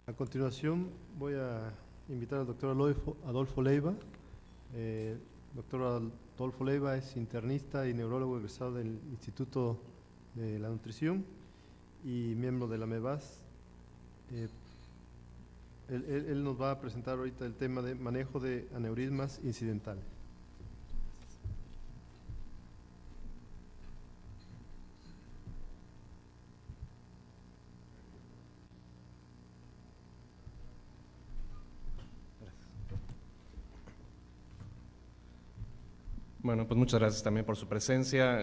A continuación voy a invitar al doctor Adolfo Leiva. Doctor Adolfo Leiva es internista y neurólogo egresado del Instituto de la Nutrición y miembro de la MEVAS. Él nos va a presentar ahorita el tema de manejo de aneurismas incidentales. Bueno, pues muchas gracias también por su presencia.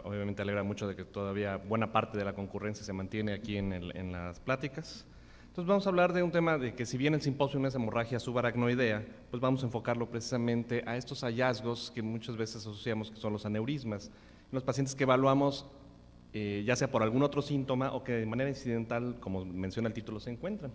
Obviamente alegra mucho de que todavía buena parte de la concurrencia se mantiene aquí en las pláticas. Entonces vamos a hablar de un tema de que si bien el simposio no es hemorragia subaracnoidea, pues vamos a enfocarlo precisamente a estos hallazgos que muchas veces asociamos que son los aneurismas. En los pacientes que evaluamos, ya sea por algún otro síntoma o que de manera incidental, como menciona el título, se encuentran.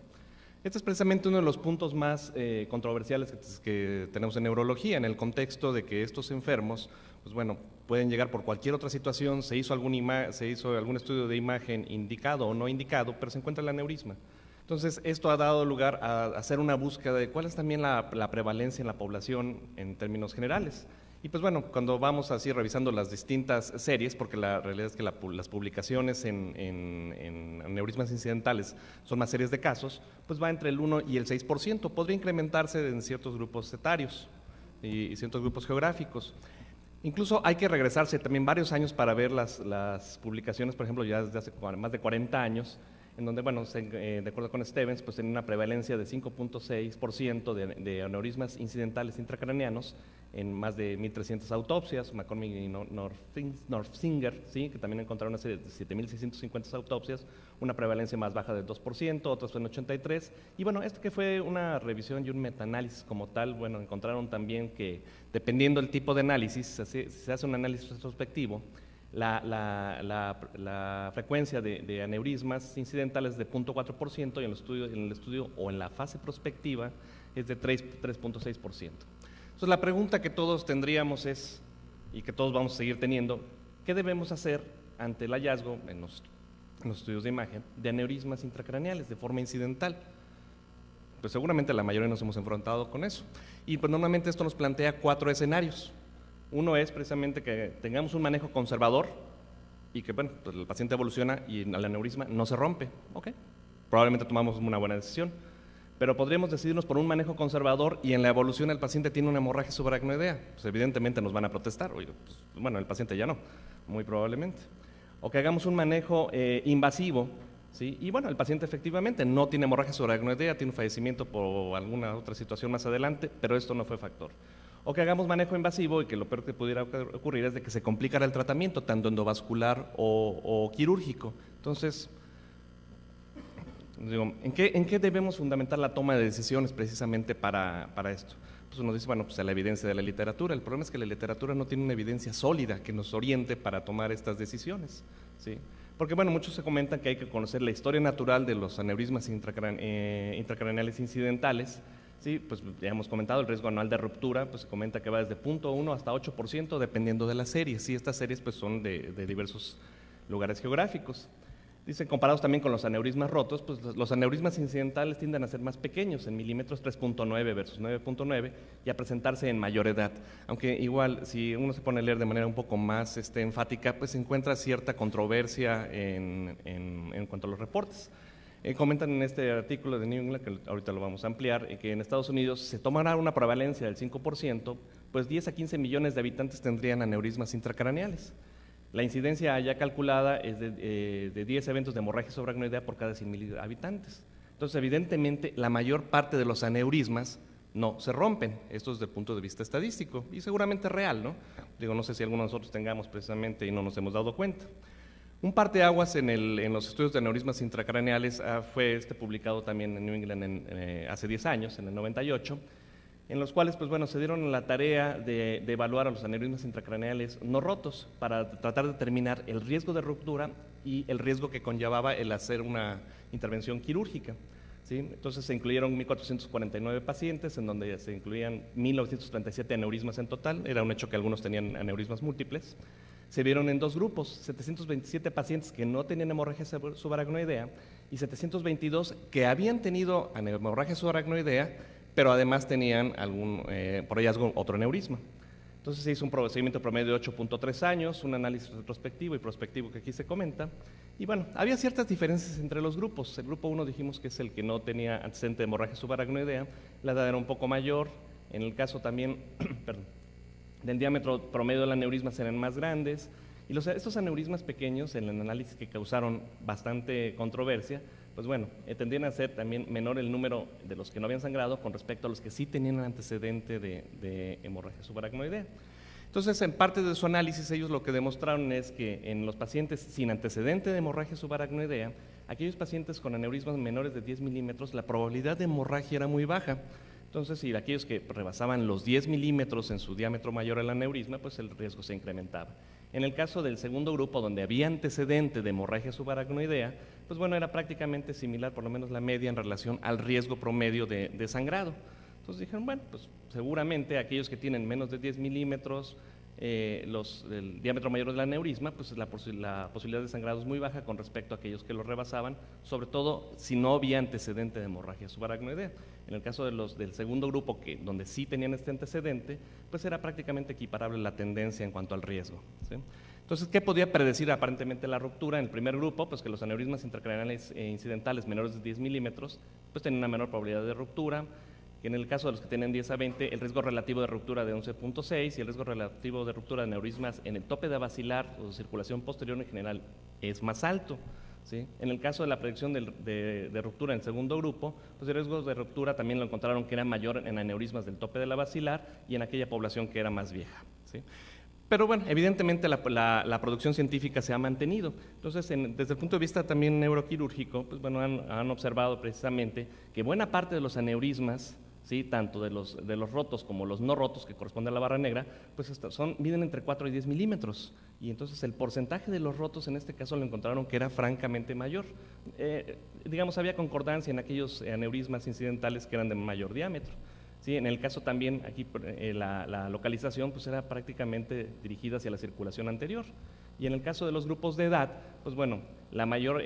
Este es precisamente uno de los puntos más controversiales que tenemos en neurología, en el contexto de que estos enfermos, pues bueno, pueden llegar por cualquier otra situación, se hizo algún estudio de imagen indicado o no indicado, pero se encuentra el aneurisma. Entonces, esto ha dado lugar a hacer una búsqueda de cuál es también la prevalencia en la población en términos generales. Y pues bueno, cuando vamos así revisando las distintas series, porque la realidad es que las publicaciones en aneurismas incidentales son más series de casos, pues va entre el 1 y el 6%, podría incrementarse en ciertos grupos etarios y ciertos grupos geográficos. Incluso hay que regresarse también varios años para ver las publicaciones, por ejemplo, ya desde hace más de 40 años, en donde, bueno, de acuerdo con Stevens, pues tenía una prevalencia de 5.6% de aneurismas incidentales intracraneanos en más de 1.300 autopsias. McCormick y Northinger, ¿sí?, que también encontraron una serie de 7.650 autopsias, una prevalencia más baja del 2%, otras fue en 83%. Y bueno, esto que fue una revisión y un metaanálisis como tal, bueno, encontraron también que dependiendo del tipo de análisis, si se hace un análisis retrospectivo, la frecuencia de aneurismas incidentales es de 0.4% y en el estudio o en la fase prospectiva es de 3.6%. Entonces la pregunta que todos tendríamos es, y que todos vamos a seguir teniendo, ¿qué debemos hacer ante el hallazgo en los estudios de imagen de aneurismas intracraneales de forma incidental? Pues seguramente la mayoría nos hemos enfrentado con eso. Y pues normalmente esto nos plantea 4 escenarios. Uno es precisamente que tengamos un manejo conservador y que, bueno, pues el paciente evoluciona y el aneurisma no se rompe. Ok, probablemente tomamos una buena decisión, pero podríamos decidirnos por un manejo conservador y en la evolución el paciente tiene una hemorragia subaracnoidea. Pues evidentemente nos van a protestar. Oye, pues, bueno, el paciente ya no, muy probablemente. O que hagamos un manejo invasivo, ¿sí? Y bueno, el paciente efectivamente no tiene hemorragia subaracnoidea, tiene un fallecimiento por alguna otra situación más adelante, pero esto no fue factor. O que hagamos manejo invasivo y que lo peor que pudiera ocurrir es de que se complicara el tratamiento, tanto endovascular o quirúrgico. Entonces, digo, ¿en qué debemos fundamentar la toma de decisiones precisamente para esto? Pues uno dice, bueno, pues a la evidencia de la literatura. El problema es que la literatura no tiene una evidencia sólida que nos oriente para tomar estas decisiones, ¿sí? Porque, bueno, muchos se comentan que hay que conocer la historia natural de los aneurismas intracraneales incidentales. Sí, pues ya hemos comentado, el riesgo anual de ruptura, pues se comenta que va desde 0.1 hasta 8% dependiendo de las series. Sí, estas series pues son de diversos lugares geográficos. Dicen, comparados también con los aneurismas rotos, pues los aneurismas incidentales tienden a ser más pequeños, en milímetros 3.9 versus 9.9, y a presentarse en mayor edad. Aunque igual, si uno se pone a leer de manera un poco más enfática, pues se encuentra cierta controversia en cuanto a los reportes. Comentan en este artículo de New England, que ahorita lo vamos a ampliar, que en Estados Unidos se tomará una prevalencia del 5%, pues 10 a 15 millones de habitantes tendrían aneurismas intracraneales. La incidencia ya calculada es de 10 eventos de hemorragia subaracnoidea por cada 100.000 habitantes. Entonces, evidentemente, la mayor parte de los aneurismas no se rompen. Esto es desde el punto de vista estadístico y seguramente real, ¿no? Digo, no sé si algunos de nosotros tengamos precisamente y no nos hemos dado cuenta. Un parteaguas en los estudios de aneurismas intracraneales fue publicado también en New England hace 10 años, en el 98, en los cuales pues, bueno, se dieron la tarea de evaluar a los aneurismas intracraneales no rotos para tratar de determinar el riesgo de ruptura y el riesgo que conllevaba el hacer una intervención quirúrgica, ¿sí? Entonces se incluyeron 1.449 pacientes, en donde se incluían 1.937 aneurismas en total. Era un hecho que algunos tenían aneurismas múltiples. Se vieron en 2 grupos, 727 pacientes que no tenían hemorragia subaracnoidea y 722 que habían tenido hemorragia subaracnoidea, pero además tenían por hallazgo otro aneurisma. Entonces se hizo un procedimiento promedio de 8.3 años, un análisis retrospectivo y prospectivo que aquí se comenta. Y bueno, había ciertas diferencias entre los grupos. El grupo 1 dijimos que es el que no tenía antecedente de hemorragia subaracnoidea, la edad era un poco mayor, en el caso también perdón, del diámetro promedio del aneurisma eran más grandes, y estos aneurismas pequeños, en el análisis que causaron bastante controversia, pues bueno, tendrían a ser también menor el número de los que no habían sangrado con respecto a los que sí tenían antecedente de hemorragia subaracnoidea. Entonces, en parte de su análisis, ellos lo que demostraron es que en los pacientes sin antecedente de hemorragia subaracnoidea, aquellos pacientes con aneurismas menores de 10 milímetros, la probabilidad de hemorragia era muy baja. Entonces, si aquellos que rebasaban los 10 milímetros en su diámetro mayor al aneurisma, pues el riesgo se incrementaba. En el caso del segundo grupo, donde había antecedente de hemorragia subaracnoidea, pues bueno, era prácticamente similar, por lo menos la media, en relación al riesgo promedio de sangrado. Entonces dijeron, bueno, pues seguramente aquellos que tienen menos de 10 milímetros, el diámetro mayor del aneurisma, pues la posibilidad de sangrado es muy baja con respecto a aquellos que lo rebasaban, sobre todo si no había antecedente de hemorragia subaracnoidea. En el caso del segundo grupo, donde sí tenían este antecedente, pues era prácticamente equiparable la tendencia en cuanto al riesgo, ¿sí? Entonces, ¿qué podía predecir aparentemente la ruptura? En el primer grupo, pues que los aneurismas intracraneales incidentales menores de 10 milímetros, pues tenían una menor probabilidad de ruptura, que en el caso de los que tienen 10 a 20, el riesgo relativo de ruptura de 11.6 y el riesgo relativo de ruptura de aneurismas en el tope de basilar o circulación posterior en general es más alto, ¿sí? En el caso de la predicción de ruptura en el segundo grupo, pues el riesgo de ruptura también lo encontraron que era mayor en aneurismas del tope de la basilar y en aquella población que era más vieja, ¿sí? Pero bueno, evidentemente la producción científica se ha mantenido. Entonces, desde el punto de vista también neuroquirúrgico, pues bueno, han observado precisamente que buena parte de los aneurismas, ¿sí?, tanto de los rotos como los no rotos que corresponden a la barra negra, pues miden entre 4 y 10 milímetros. Y entonces el porcentaje de los rotos en este caso lo encontraron que era francamente mayor. Digamos, había concordancia en aquellos aneurismas incidentales que eran de mayor diámetro. Sí, en el caso también, aquí la localización pues era prácticamente dirigida hacia la circulación anterior. Y en el caso de los grupos de edad, pues bueno, la mayor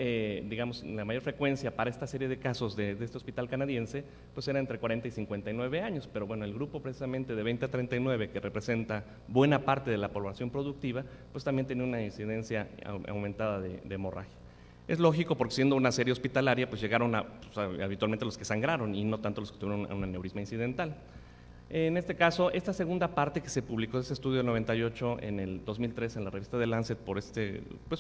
frecuencia para esta serie de casos de este hospital canadiense, pues era entre 40 y 59 años. Pero bueno, el grupo precisamente de 20 a 39, que representa buena parte de la población productiva, pues también tenía una incidencia aumentada de hemorragia. Es lógico porque siendo una serie hospitalaria, pues llegaron habitualmente los que sangraron y no tanto los que tuvieron un aneurisma incidental. En este caso, esta segunda parte que se publicó de este estudio del 98 en el 2003 en la revista The Lancet, pues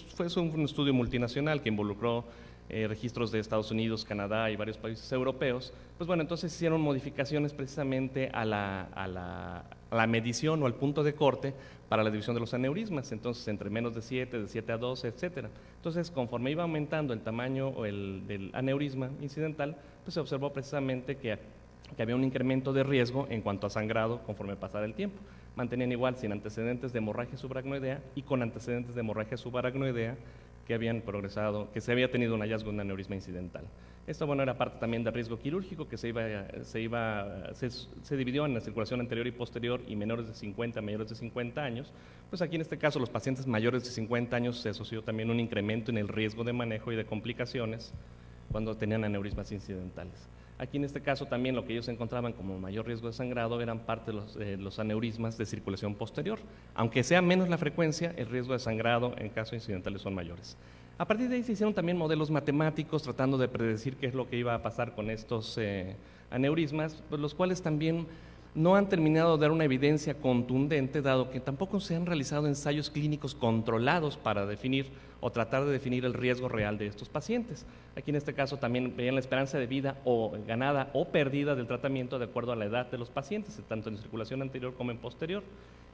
fue un estudio multinacional que involucró registros de Estados Unidos, Canadá y varios países europeos. Pues bueno, entonces hicieron modificaciones precisamente a la medición o al punto de corte para la división de los aneurismas, entonces entre menos de 7, de 7 a 12, etcétera. Entonces, conforme iba aumentando el tamaño del aneurisma incidental, pues se observó precisamente que había un incremento de riesgo en cuanto a sangrado conforme pasara el tiempo. Mantenían igual sin antecedentes de hemorragia subaracnoidea y con antecedentes de hemorragia subaracnoidea que habían progresado, que se había tenido un hallazgo de un aneurisma incidental. Esto, bueno, era parte también del riesgo quirúrgico que se dividió en la circulación anterior y posterior y menores de 50, mayores de 50 años. Pues aquí en este caso los pacientes mayores de 50 años se asoció también un incremento en el riesgo de manejo y de complicaciones cuando tenían aneurismas incidentales. Aquí en este caso también lo que ellos encontraban como mayor riesgo de sangrado eran parte de los aneurismas de circulación posterior. Aunque sea menos la frecuencia, el riesgo de sangrado en casos incidentales son mayores. A partir de ahí se hicieron también modelos matemáticos tratando de predecir qué es lo que iba a pasar con estos aneurismas, pues los cuales también no han terminado de dar una evidencia contundente, dado que tampoco se han realizado ensayos clínicos controlados para definir o tratar de definir el riesgo real de estos pacientes. Aquí en este caso también veían la esperanza de vida o ganada o perdida del tratamiento de acuerdo a la edad de los pacientes, tanto en circulación anterior como en posterior.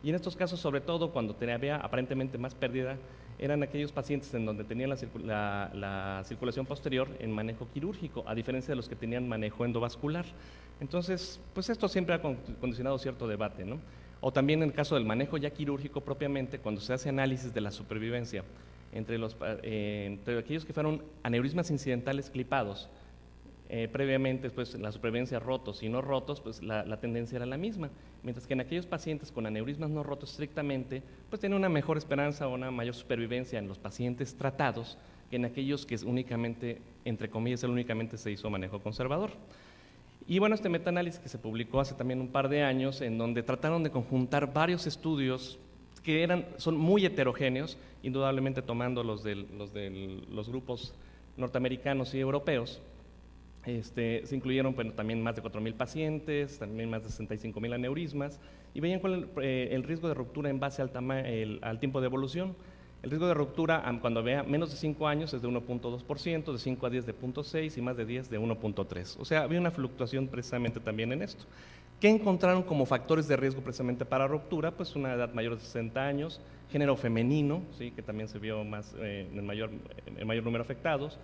Y en estos casos, sobre todo cuando había aparentemente más pérdida, eran aquellos pacientes en donde tenían la circulación posterior en manejo quirúrgico, a diferencia de los que tenían manejo endovascular. Entonces, pues esto siempre ha condicionado cierto debate, ¿no? O también en el caso del manejo ya quirúrgico propiamente, cuando se hace análisis de la supervivencia entre aquellos que fueron aneurismas incidentales clipados, previamente, pues la supervivencia rotos y no rotos, pues la tendencia era la misma, mientras que en aquellos pacientes con aneurismas no rotos estrictamente, pues tiene una mejor esperanza o una mayor supervivencia en los pacientes tratados que en aquellos que únicamente, entre comillas, únicamente se hizo manejo conservador. Y bueno, este metaanálisis que se publicó hace también un par de años, en donde trataron de conjuntar varios estudios que son muy heterogéneos, indudablemente tomando los de los grupos norteamericanos y europeos. Se incluyeron también más de 4,000 pacientes, también más de 65,000 aneurismas, y veían cuál el riesgo de ruptura en base al tiempo de evolución. El riesgo de ruptura cuando vea menos de 5 años es de 1.2%, de 5 a 10 de 0.6 y más de 10 de 1.3. O sea, había una fluctuación precisamente también en esto. ¿Qué encontraron como factores de riesgo precisamente para ruptura? Pues una edad mayor de 60 años, género femenino, ¿sí?, que también se vio más en mayor número de afectados,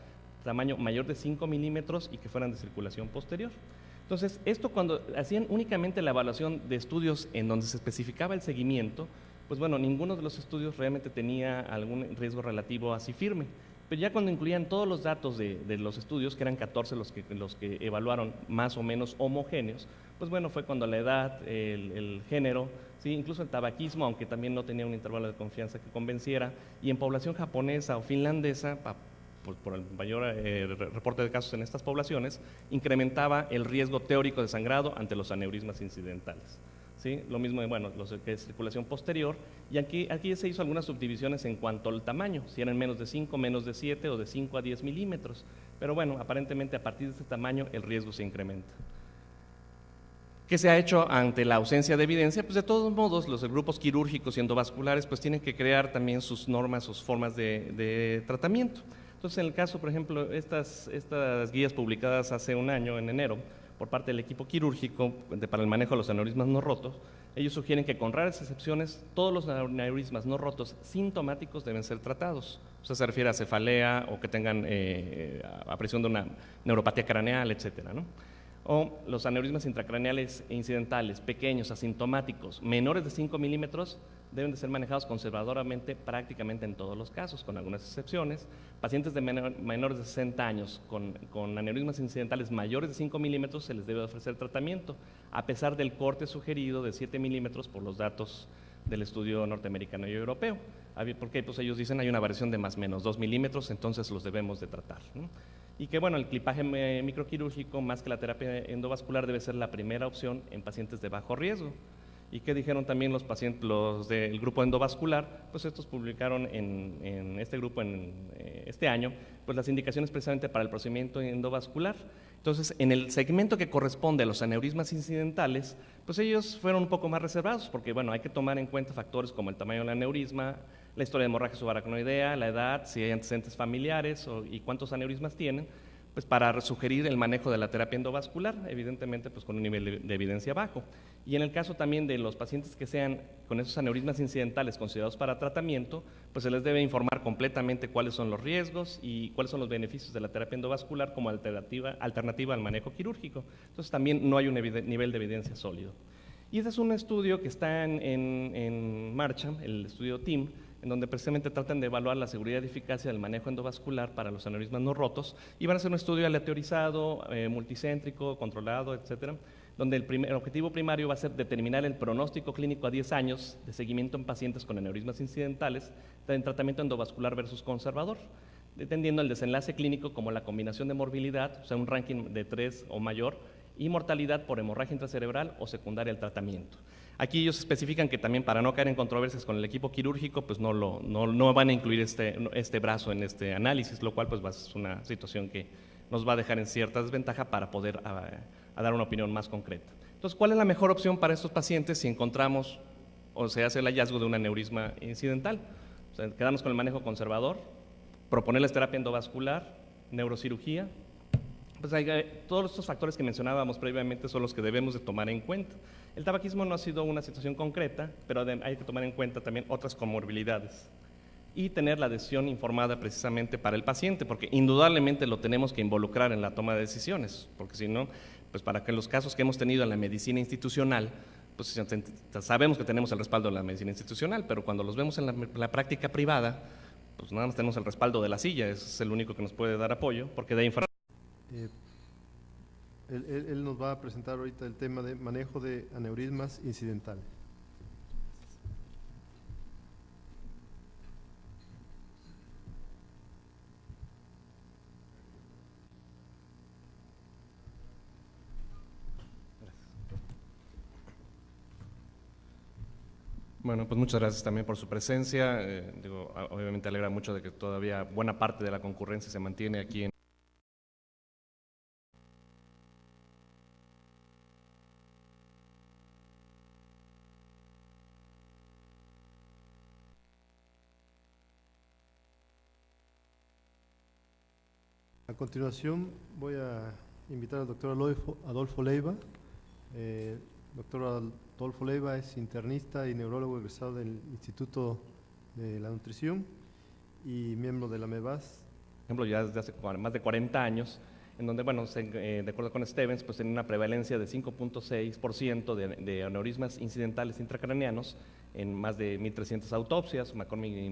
tamaño mayor de 5 milímetros y que fueran de circulación posterior. Entonces, esto cuando hacían únicamente la evaluación de estudios en donde se especificaba el seguimiento, pues bueno, ninguno de los estudios realmente tenía algún riesgo relativo así firme. Pero ya cuando incluían todos los datos de los estudios, que eran 14 los que evaluaron más o menos homogéneos, pues bueno, fue cuando la edad, el género, ¿sí?, incluso el tabaquismo, aunque también no tenía un intervalo de confianza que convenciera, y en población japonesa o finlandesa, por el mayor reporte de casos en estas poblaciones, incrementaba el riesgo teórico de sangrado ante los aneurismas incidentales. ¿Sí? Lo mismo, bueno, los que es circulación posterior, y aquí se hizo algunas subdivisiones en cuanto al tamaño, si eran menos de 5, menos de 7 o de 5 a 10 milímetros, pero bueno, aparentemente a partir de este tamaño el riesgo se incrementa. ¿Qué se ha hecho ante la ausencia de evidencia? Pues de todos modos, los grupos quirúrgicos y endovasculares pues tienen que crear también sus normas, sus formas de tratamiento. Entonces, en el caso, por ejemplo, estas guías publicadas hace un año, en enero, por parte del equipo quirúrgico para el manejo de los aneurismas no rotos, ellos sugieren que con raras excepciones, todos los aneurismas no rotos sintomáticos deben ser tratados. O sea, se refiere a cefalea o que tengan aparición de una neuropatía craneal, etcétera, ¿no? O los aneurismas intracraneales e incidentales, pequeños, asintomáticos, menores de 5 milímetros, deben de ser manejados conservadoramente prácticamente en todos los casos, con algunas excepciones. Pacientes de menores de 60 años con aneurismas incidentales mayores de 5 milímetros se les debe ofrecer tratamiento, a pesar del corte sugerido de 7 milímetros por los datos del estudio norteamericano y europeo. Porque pues ellos dicen hay una variación de más o menos 2 milímetros, entonces los debemos de tratar, ¿no? Y que bueno, el clipaje microquirúrgico más que la terapia endovascular debe ser la primera opción en pacientes de bajo riesgo. ¿Y qué dijeron también los pacientes, los del grupo endovascular? Pues estos publicaron en este grupo este año, pues las indicaciones precisamente para el procedimiento endovascular. Entonces, en el segmento que corresponde a los aneurismas incidentales, pues ellos fueron un poco más reservados, porque bueno, hay que tomar en cuenta factores como el tamaño del aneurisma, la historia de hemorragia subaracnoidea, la edad, si hay antecedentes familiares y cuántos aneurismas tienen, pues para sugerir el manejo de la terapia endovascular, evidentemente pues con un nivel de evidencia bajo. Y en el caso también de los pacientes que sean con esos aneurismas incidentales considerados para tratamiento, pues se les debe informar completamente cuáles son los riesgos y cuáles son los beneficios de la terapia endovascular como alternativa al manejo quirúrgico. Entonces también no hay un nivel de evidencia sólido. Y este es un estudio que está en marcha, el estudio TEAM, en donde precisamente tratan de evaluar la seguridad y eficacia del manejo endovascular para los aneurismas no rotos, y van a hacer un estudio aleatorizado, multicéntrico, controlado, etcétera, donde el objetivo primario va a ser determinar el pronóstico clínico a 10 años de seguimiento en pacientes con aneurismas incidentales en tratamiento endovascular versus conservador, entendiendo el desenlace clínico como la combinación de morbilidad, o sea, un ranking de 3 o mayor, y mortalidad por hemorragia intracerebral o secundaria al tratamiento. Aquí ellos especifican que también para no caer en controversias con el equipo quirúrgico, pues no van a incluir este brazo en este análisis, lo cual pues es una situación que nos va a dejar en cierta desventaja para poder a dar una opinión más concreta. Entonces, ¿cuál es la mejor opción para estos pacientes si encontramos o se hace el hallazgo de un aneurisma incidental? O sea, quedarnos con el manejo conservador, proponerles terapia endovascular, neurocirugía. Pues todos estos factores que mencionábamos previamente son los que debemos de tomar en cuenta. El tabaquismo no ha sido una situación concreta, pero hay que tomar en cuenta también otras comorbilidades y tener la decisión informada precisamente para el paciente, porque indudablemente lo tenemos que involucrar en la toma de decisiones, porque si no, pues para que los casos que hemos tenido en la medicina institucional, pues sabemos que tenemos el respaldo de la medicina institucional, pero cuando los vemos en la práctica privada, pues nada más tenemos el respaldo de la silla, es el único que nos puede dar apoyo, porque de ahí él nos va a presentar ahorita el tema de manejo de aneurismas incidentales. Bueno, pues muchas gracias también por su presencia. Obviamente alegra mucho de que todavía buena parte de la concurrencia se mantiene aquí en A continuación voy a invitar al doctor Adolfo Leiva. Doctor Adolfo Leiva es internista y neurólogo egresado del Instituto de la Nutrición y miembro de la MEVAS. Por ejemplo, ya desde hace más de 40 años, en donde, bueno, de acuerdo con Stevens, pues tiene una prevalencia de 5.6% de aneurismas incidentales intracraneanos en más de 1.300 autopsias. McCormick y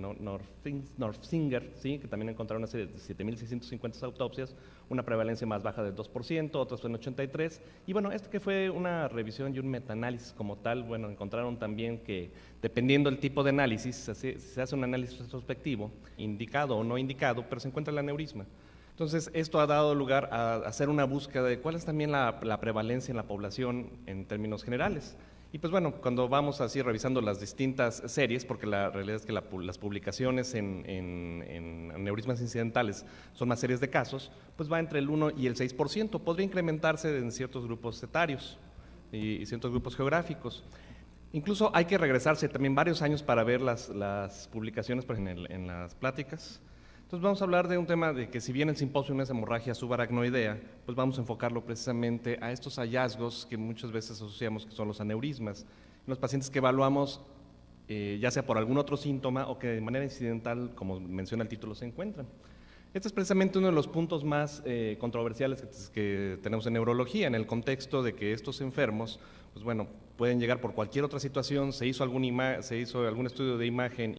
Northinger, ¿sí?, que también encontraron una serie de 7.650 autopsias, una prevalencia más baja del 2%, otros en 83%. Y bueno, esto que fue una revisión y un metaanálisis como tal, bueno, encontraron también que dependiendo del tipo de análisis, se hace un análisis retrospectivo, indicado o no indicado, pero se encuentra el aneurisma. Entonces, esto ha dado lugar a hacer una búsqueda de cuál es también la prevalencia en la población en términos generales. Y pues bueno, cuando vamos así revisando las distintas series, porque la realidad es que las publicaciones en aneurismas incidentales son más series de casos, pues va entre el 1 y el 6%. Podría incrementarse en ciertos grupos etarios y ciertos grupos geográficos. Incluso hay que regresarse también varios años para ver las publicaciones en las pláticas. Entonces vamos a hablar de un tema de que si bien el simposio es hemorragia subaracnoidea, pues vamos a enfocarlo precisamente a estos hallazgos que muchas veces asociamos que son los aneurismas. En los pacientes que evaluamos, ya sea por algún otro síntoma o que de manera incidental, como menciona el título, se encuentran. Este es precisamente uno de los puntos más controversiales que tenemos en neurología, en el contexto de que estos enfermos, pues bueno, pueden llegar por cualquier otra situación, se hizo algún estudio de imagen